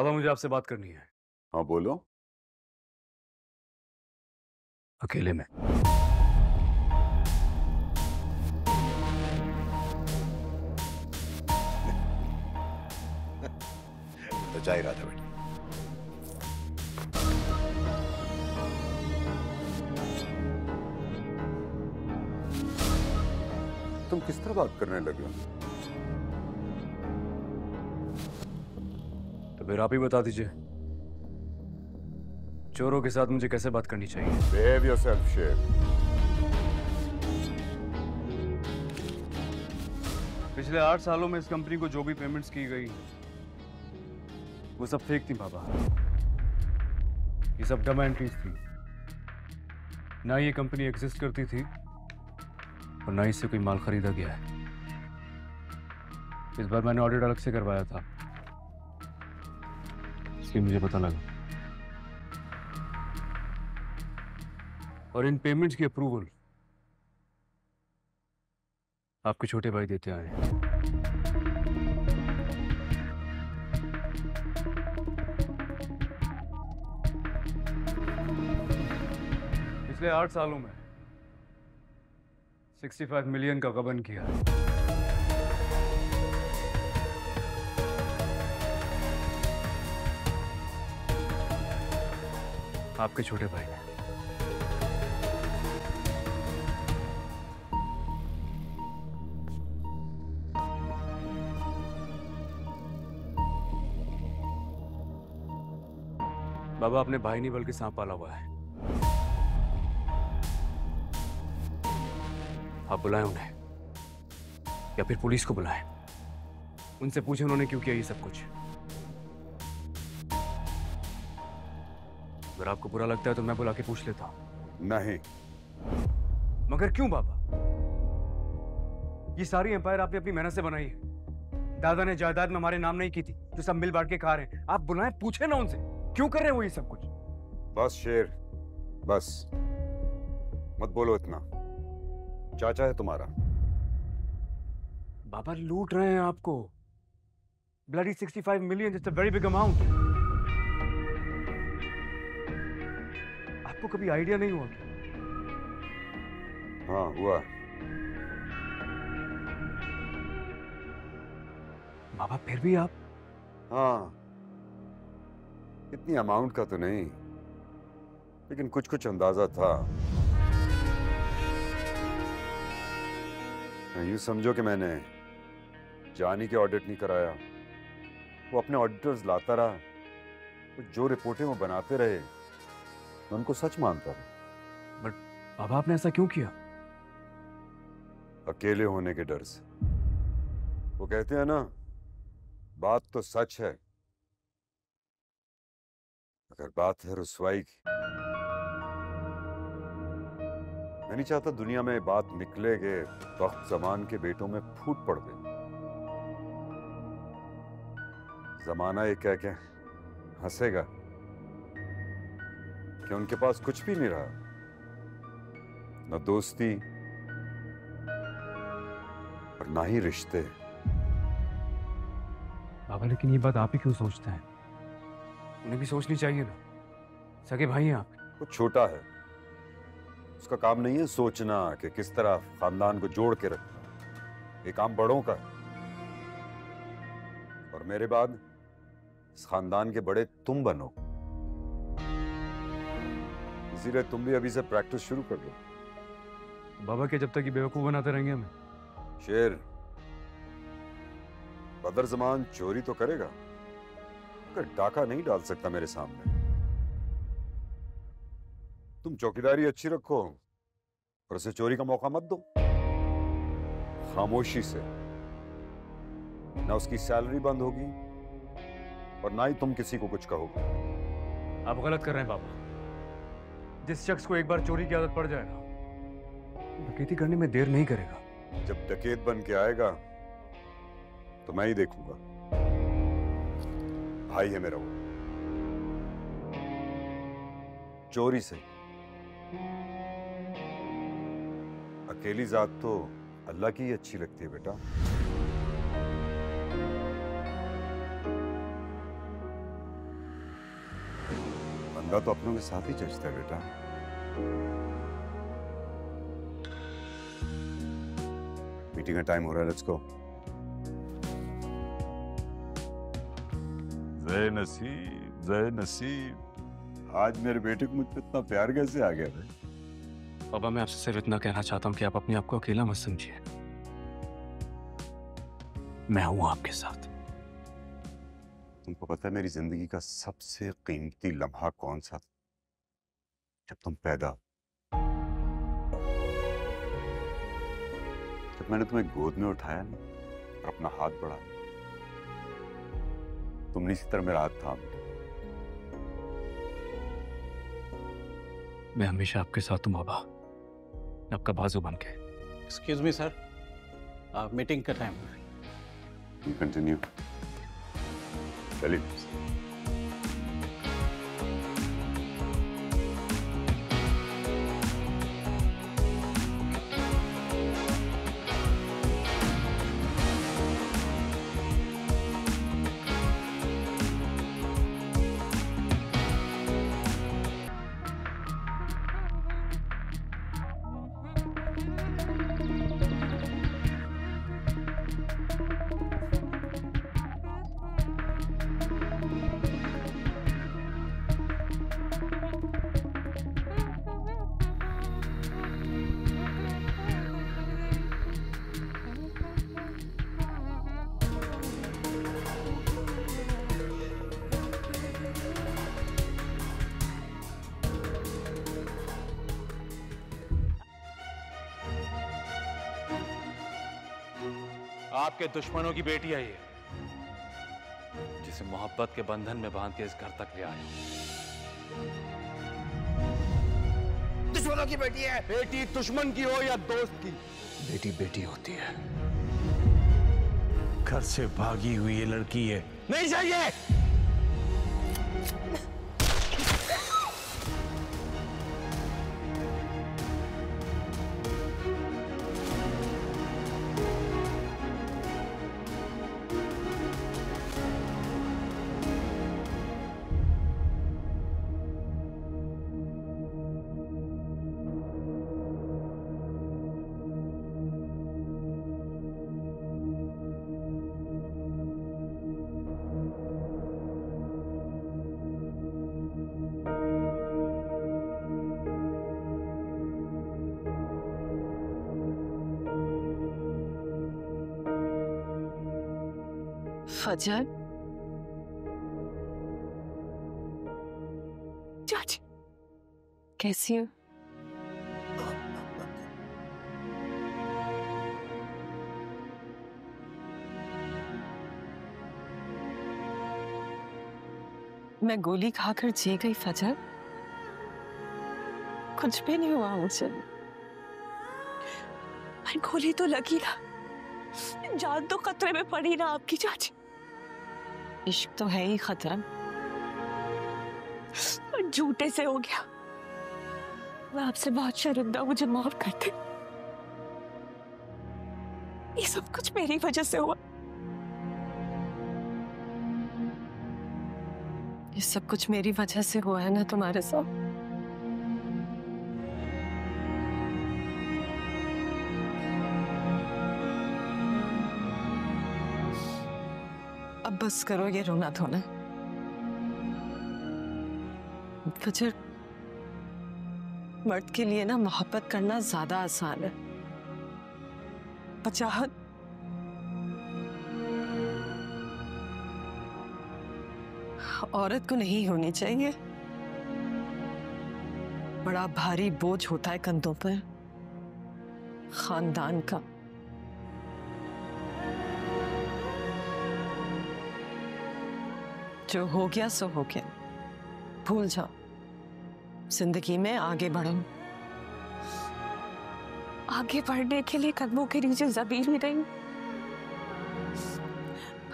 बाबा मुझे आपसे बात करनी है। हाँ बोलो। अकेले में। तो जा ही रहा था बेटा। तुम किस तरह बात करने लगे हो? तो फिर आप ही बता दीजिए, चोरों के साथ मुझे कैसे बात करनी चाहिए? बिहेव योरसेल्फ शेर। पिछले 8 सालों में इस कंपनी को जो भी पेमेंट्स की गई वो सब फेक थी बाबा। ये सब डम एंट्रीज थी। ना ये कंपनी एग्जिस्ट करती थी और ना इससे कोई माल खरीदा गया है। इस बार मैंने ऑडिट अलग से करवाया था, इसलिए मुझे पता लगा। और इन पेमेंट्स की अप्रूवल आपके छोटे भाई देते आए हैं। पिछले 8 सालों में 65 मिलियन का गबन किया है। आपके छोटे भाई ने। बाबा अपने भाई नहीं बल्कि सांप पाला हुआ है। आप बुलाएं उन्हें या फिर पुलिस को बुलाएं। उनसे पूछें उन्होंने क्यों किया ये सब कुछ। अगर आपको बुरा लगता है तो मैं बुला के पूछ लेता हूं। नहीं। मगर क्यों बाबा? ये सारी एम्पायर आपने अपनी मेहनत से बनाई है। दादा ने जायदाद में हमारे नाम नहीं की थी जो सब मिल बांट के खा रहे हैं। आप बुलाएं, पूछे ना उनसे क्यों कर रहे हैं वो ये सब कुछ। बस शेर, बस मत बोलो इतना। चाचा है तुम्हारा। बाबा लूट रहे हैं आपको। Bloody 65 million, it's a very big amount. आपको कभी आइडिया नहीं हुआ क्या? हाँ हुआ। बाबा फिर भी आप। हाँ, इतनी अमाउंट का तो नहीं, लेकिन कुछ कुछ अंदाजा था। यूं समझो कि मैंने जानी के ऑडिट नहीं कराया। वो अपने ऑडिटर्स लाता रहा, वो जो रिपोर्टें वो बनाते रहे मैं उनको सच मानता रहा। बट बाबा आपने ऐसा क्यों किया? अकेले होने के डर से। वो कहते हैं ना, बात तो सच है अगर बात है रुसवाई की। मैं नहीं चाहता दुनिया में बात निकले के वक्त जमान के बेटों में फूट पड़ गई। जमाना ये कह के हंसेगा कि उनके पास कुछ भी नहीं रहा, न दोस्ती और ना ही रिश्ते। बाबा लेकिन ये बात आप ही क्यों सोचते हैं? उन्हें भी सोचनी चाहिए ना, सगे भाई हैं आप। वो छोटा है, उसका काम नहीं है सोचना कि किस तरह खानदान को जोड़ के रखना। ये काम बड़ों का है और मेरे बाद इस खानदान के बड़े तुम बनो। इसीलिए तुम भी अभी से प्रैक्टिस शुरू कर लो। बाबा के जब तक ये बेवकूफ बनाते रहेंगे हमें। शेर, बदर जमान चोरी तो करेगा मगर डाका नहीं डाल सकता मेरे सामने। तुम चौकीदारी अच्छी रखो और उसे चोरी का मौका मत दो। खामोशी से। ना उसकी सैलरी बंद होगी और ना ही तुम किसी को कुछ कहोगे। आप गलत कर रहे हैं बाबा। जिस शख्स को एक बार चोरी की आदत पड़ जाए ना, डकैती करने में देर नहीं करेगा। जब डकैत बन के आएगा तो मैं ही देखूंगा। भाई है मेरा वो। चोरी से अकेली जात तो अल्लाह की ही अच्छी लगती है बेटा। बंदा तो अपनों के साथ ही जचता है बेटा। मीटिंग का टाइम हो रहा है, लेट्स गो। जय नसीब, जय नसीब। आज मेरे बेटे को मुझ पे इतना प्यार कैसे आ गया भाई? पापा मैं आपसे सिर्फ इतना कहना चाहता हूँ कि आप अपने आप को अकेला मत समझिए। मैं हूं आपके साथ। तुमको पता है मेरी जिंदगी का सबसे कीमती लम्हा कौन सा था? जब तुम पैदा, जब मैंने तुम्हें गोद में उठाया ना और अपना हाथ बढ़ाया, तुमने इसी तरह मेरा हाथ थाम लिया। मैं हमेशा आपके साथ हूं बाबा, आपका बाजू बन के। एक्सक्यूज मी सर, मीटिंग का टाइम। कंटिन्यू। चलिए। आपके दुश्मनों की बेटी है ये, जिसे मोहब्बत के बंधन में बांध के इस घर तक ले आए। दुश्मनों की बेटी है। बेटी दुश्मन की हो या दोस्त की, बेटी बेटी होती है। घर से भागी हुई ये लड़की है, नहीं चाहिए। फजर, चाची कैसी हो? मैं गोली खाकर जी गई फजर, कुछ भी नहीं हुआ मुझे। पर गोली तो लगी ना, जान तो खतरे में पड़ी ना आपकी चाची। इश्क तो है ही खतरा, और झूठे से हो गया। मैं आपसे बहुत शर्मिंदा, मुझे माफ कर दे। ये सब कुछ मेरी वजह से हुआ। ये सब कुछ मेरी वजह से हुआ है ना तुम्हारे साथ। अब बस करो ये रोना धोना। फजर, मर्द के लिए ना मोहब्बत करना ज्यादा आसान है, चाहत औरत को नहीं होनी चाहिए। बड़ा भारी बोझ होता है कंधों पर खानदान का। जो हो गया सो हो गया, भूल जाओ। जिंदगी में आगे बढ़ो। आगे बढ़ने के लिए कदमों के नीचे जमीन भी नहीं,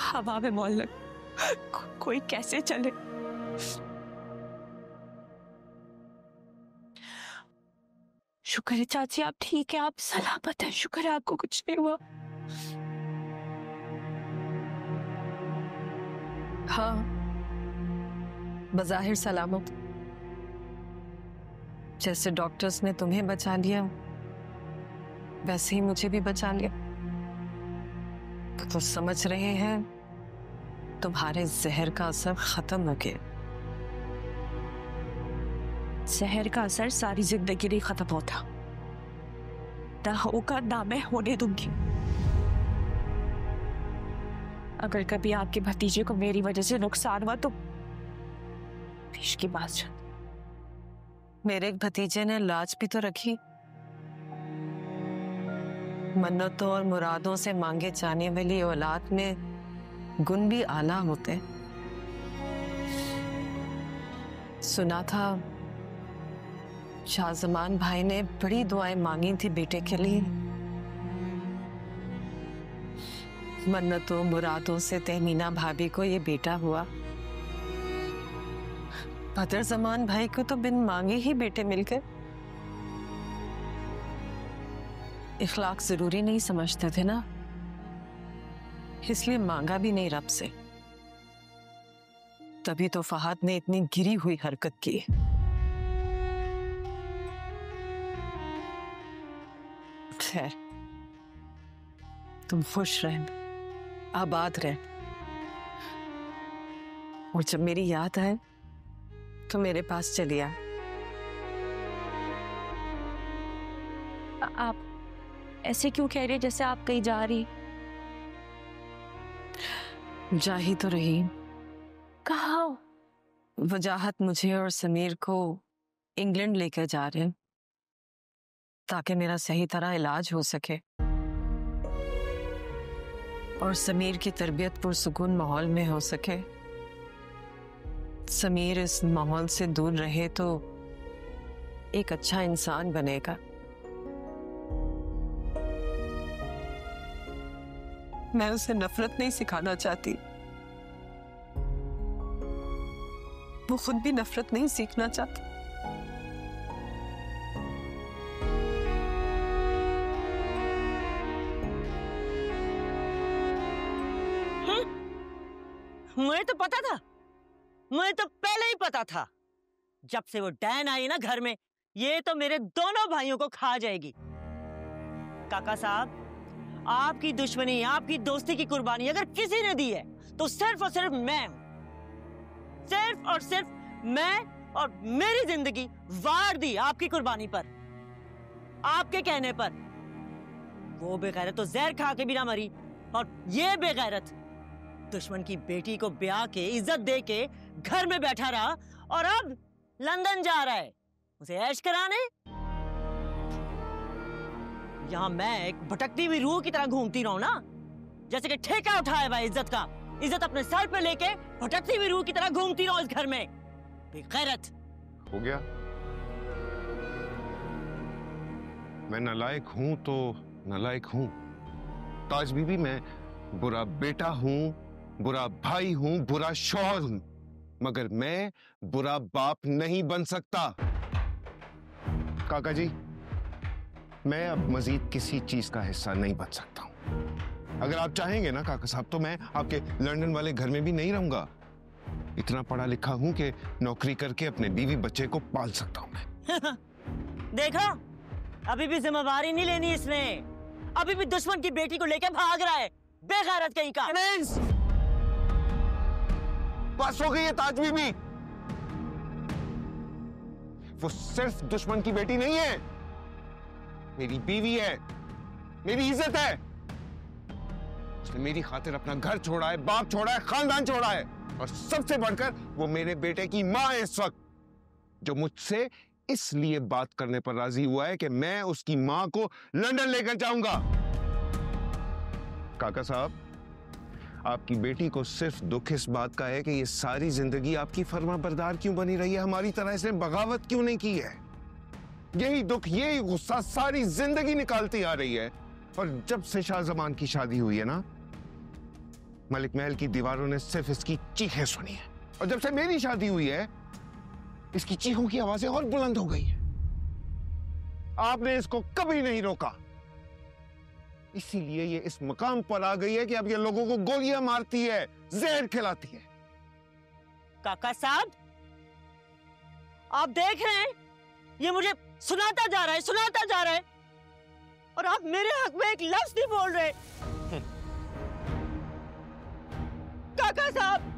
हवा में मौल लग। कोई कैसे चले? शुक्र है चाची आप ठीक है, आप सलामत हैं। शुक्र है आपको कुछ नहीं हुआ। हाँ, बज़ाहिर सलामत, जैसे डॉक्टर्स ने तुम्हें बचा लिया वैसे ही मुझे भी बचा लिया। तो समझ रहे हैं तुम्हारे जहर का असर खत्म हो गया। जहर का असर सारी जिंदगी नहीं खत्म होता, ना होगा ना मैं होने दूंगी। अगर कभी आपके भतीजे को मेरी वजह से नुकसान हुआ तो देश की बात सुन। मेरे एक भतीजे ने लाज भी तो रखी। मन्नतों और मुरादों से मांगे जाने वाली औलाद में गुण भी आला होते। सुना था शाहजमान भाई ने बड़ी दुआएं मांगी थी बेटे के लिए। मन्नतों मुरादों से तहमीना भाभी को ये बेटा हुआ। बदर जमान भाई को तो बिन मांगे ही बेटे मिल गए। इखलाक जरूरी नहीं समझते थे ना, इसलिए मांगा भी नहीं रब से। तभी तो फहद ने इतनी गिरी हुई हरकत की। खैर, तुम खुश रह, आबाद रह, और जब मेरी याद आए तो मेरे पास चली आ। आप ऐसे क्यों कह रहे जैसे आप कहीं जा रही? जा ही तो रही। कहाँ? वजाहत मुझे और समीर को इंग्लैंड लेकर जा रहे हैं ताकि मेरा सही तरह इलाज हो सके और समीर की तरबियत पुरसुकून माहौल में हो सके। समीर इस माहौल से दूर रहे तो एक अच्छा इंसान बनेगा। मैं उसे नफरत नहीं सिखाना चाहती, वो खुद भी नफरत नहीं सीखना चाहता। मुझे तो पता था, मुझे तो पहले ही पता था। जब से वो डैन आई ना घर में, ये तो मेरे दोनों भाइयों को खा जाएगी। काका साहब, आपकी दुश्मनी, आपकी दोस्ती की कुर्बानी अगर किसी ने दी है तो सिर्फ और सिर्फ मैं हूं। सिर्फ और सिर्फ मैं, और मेरी जिंदगी वार दी आपकी कुर्बानी पर, आपके कहने पर। वो बेगैरत तो जहर खा के भी ना मरी, और ये बेगैरत दुश्मन की बेटी को ब्याह के इज्जत दे के घर में बैठा रहा, और अब लंदन जा रहा है उसे ऐश कराने। यहां मैं एक भटकती हुई रूह की तरह घूमती रहूं ना, जैसे कि ठेका उठाया हुआ इज्जत का। इज्जत अपने सर पे लेके भटकती हुई रूह की तरह घूमती रहूं इस घर में। बेगैरत। हो गया। मैं नालायक हूं तो नालायक हूं। ताज बीबी, मैं बुरा बेटा हूं, बुरा भाई हूं, बुरा शौहर हूं, मगर मैं बुरा बाप नहीं बन सकता। काका जी, मैं अब मजीद किसी चीज का हिस्सा नहीं बन सकता हूं। अगर आप चाहेंगे ना काका साहब, तो मैं आपके लंदन वाले घर में भी नहीं रहूंगा। इतना पढ़ा लिखा हूं कि नौकरी करके अपने बीवी बच्चे को पाल सकता हूं मैं। देखा, अभी भी जिम्मेवारी नहीं लेनी इसने। अभी भी दुश्मन की बेटी को लेकर भाग रहा है, बेगैरत कहीं का। बस हो गई है ताज बीबी। वो सिर्फ दुश्मन की बेटी नहीं है, मेरी बीवी है, मेरी इज्जत है। उसने मेरी खातिर अपना घर छोड़ा है, बाप छोड़ा है, खानदान छोड़ा है, और सबसे बढ़कर वो मेरे बेटे की मां है इस वक्त, जो मुझसे इसलिए बात करने पर राजी हुआ है कि मैं उसकी मां को लंदन लेकर जाऊंगा। काका साहब, आपकी बेटी को सिर्फ दुख इस बात का है कि ये सारी जिंदगी आपकी फर्माबरदार क्यों बनी रही है, हमारी तरह इसने बगावत क्यों नहीं की है। यही दुख, यही गुस्सा सारी जिंदगी निकालती आ रही है। और जब से शाहजमान की शादी हुई है ना, मलिक महल की दीवारों ने सिर्फ इसकी चीखें सुनी है, और जब से मेरी शादी हुई है, इसकी चीखों की आवाजें और बुलंद हो गई है। आपने इसको कभी नहीं रोका, इसीलिए ये इस मकाम पर आ गई है कि अब ये लोगों को गोलियां मारती है, जहर खिलाती है। काका साहब, आप देख रहे हैं ये मुझे सुनाता जा रहा है, सुनाता जा रहा है, और आप मेरे हक में एक लफ्ज नहीं बोल रहे। काका साहब,